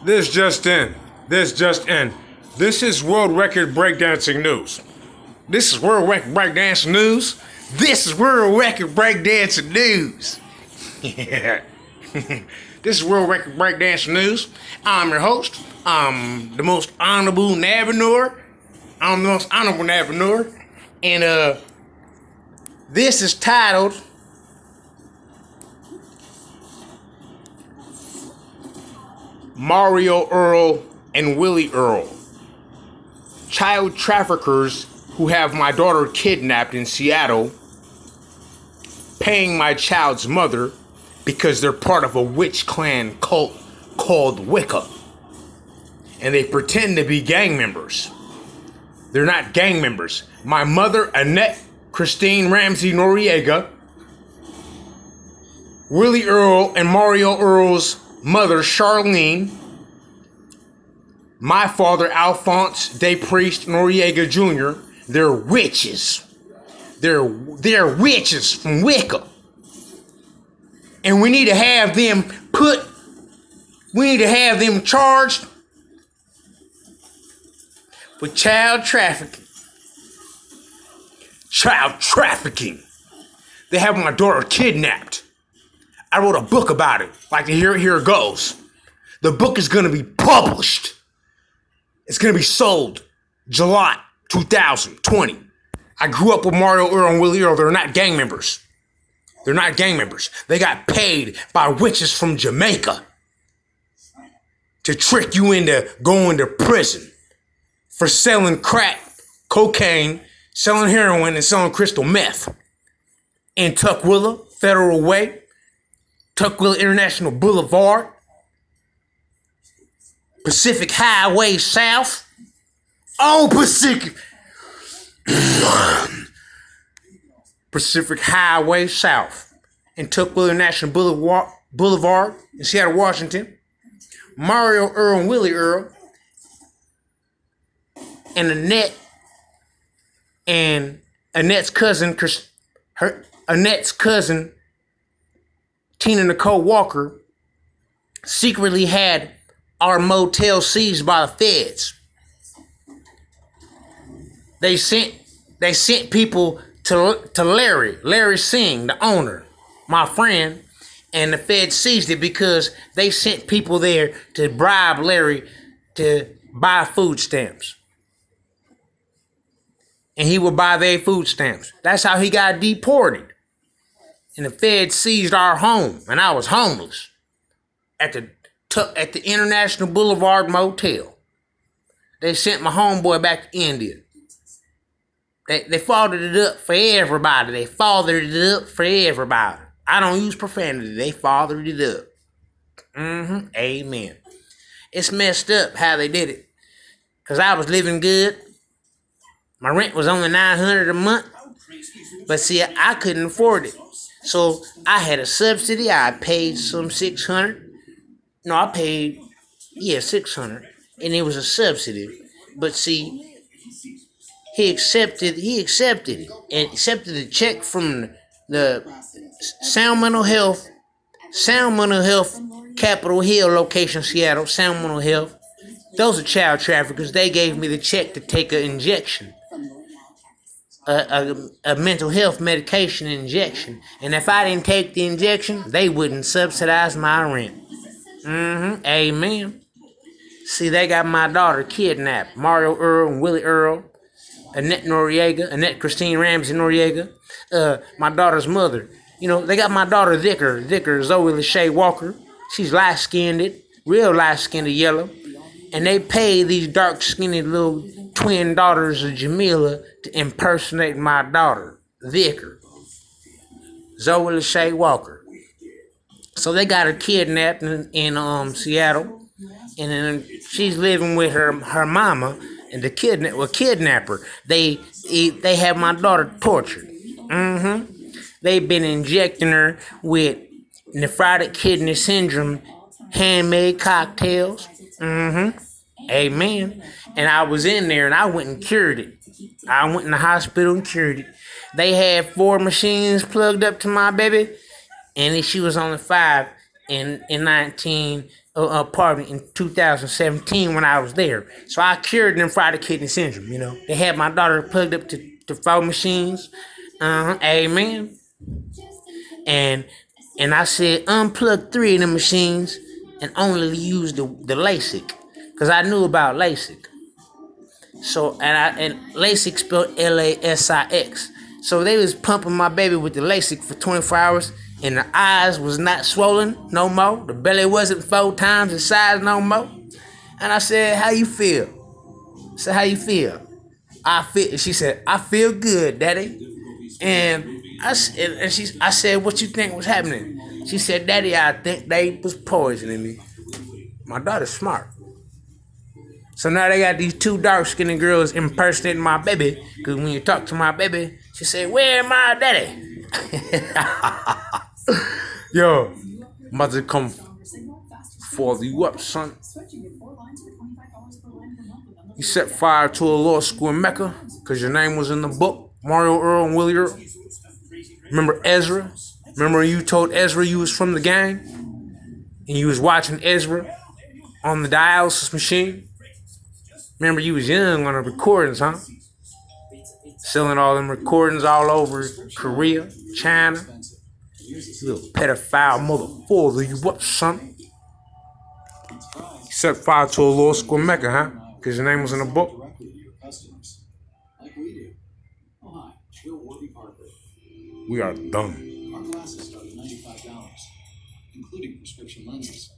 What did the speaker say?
This just in. This just in. This is world record breakdancing news. This is world record breakdancing news. This is world record breakdancing news. Yeah. This is world record breakdancing news. I'm your host. I'm the most honorable Nabi'nur. And this is titled Mario Earl and Willie Earl, child traffickers who have my daughter kidnapped in Seattle, paying my child's mother because they're part of a witch clan cult called Wicca. And they pretend to be gang members. They're not gang members. My mother, Annette Christine Ramsey Noriega, Willie Earl and Mario Earl's mother, Charlene, my father, Alphonse DePriest Noriega Jr., they're witches. They're witches from Wicca. And we need to have them charged with child trafficking. Child trafficking. They have my daughter kidnapped. I wrote a book about it. Like, here it goes. The book is going to be published. It's going to be sold July 2020. I grew up with Mario Earl and Willie Earl. They're not gang members. They're not gang members. They got paid by witches from Jamaica to trick you into going to prison for selling crack, cocaine, selling heroin, and selling crystal meth in Tukwila Federal Way, Tukwila International Boulevard, Pacific Highway South, on Pacific Highway South, in Tukwila International Boulevard in Seattle, Washington. Mario Earl and Willie Earl and Annette's cousin Tina Nicole Walker secretly had our motel seized by the feds. They sent people to Larry Singh, the owner, my friend, and the feds seized it because they sent people there to bribe Larry to buy food stamps. And he would buy their food stamps. That's how he got deported. And the feds seized our home, and I was homeless at the International Boulevard Motel. They sent my homeboy back to India. They fathered it up for everybody. I don't use profanity. They fathered it up. Amen. It's messed up how they did it. Because I was living good. My rent was only $900 a month. But see, I couldn't afford it. So I had a subsidy. I paid some $600. No, I paid, $600. And it was a subsidy. But see, he accepted it. And accepted a check from the Sound Mental Health, Capitol Hill location, Seattle, Sound Mental Health. Those are child traffickers. They gave me the check to take an injection. A mental health medication injection. And if I didn't take the injection, they wouldn't subsidize my rent. Amen. See, they got my daughter kidnapped. Mario Earl and Willie Earl. Annette Christine Ramsey Noriega. My daughter's mother. You know, they got my daughter Vicar Zoe Lachey Walker. She's light-skinned, real light-skinned yellow. And they pay these dark-skinned little twin daughters of Jamila to impersonate my daughter, Vicar Zoe Lachey Walker. So they got her kidnapped in Seattle, and then she's living with her mama and the kidnapper. They have my daughter tortured. They've been injecting her with nephrotic kidney syndrome, handmade cocktails. Amen. And I was in there and I went and cured it. I went in the hospital and cured it. They had 4 machines plugged up to my baby, and she was on the 5. in 2017 when I was there. So I cured them Friday kidney syndrome. They had my daughter plugged up to 4 machines. Amen. And I said unplug 3 of the machines and only use the LASIK because I knew about LASIK. So and LASIK spelled LASIX. So they was pumping my baby with the LASIK for 24 hours, and the eyes was not swollen no more. The belly wasn't 4 times the size no more. And I said, "How you feel?" I said, "How you feel?" She said, "I feel good, Daddy." And I said, "What you think was happening?" She said, "Daddy, I think they was poisoning me." My daughter's smart. So now they got these 2 dark-skinned girls impersonating my baby. Because when you talk to my baby, she say, "Where my daddy?" Yo, I'm about to come for you up, son. You set fire to a law school in Mecca because your name was in the book. Mario, Earl, and Willie Earl. Remember Ezra? Remember you told Ezra you was from the gang? And you was watching Ezra on the dialysis machine? Remember you was young on the recordings, huh? Selling all them recordings all over Korea, China. You little pedophile motherfucker, you what, son? You set fire to a law school in Mecca, huh? Because your name was in the book? We are done. Our classes start at $95, including prescription lenses.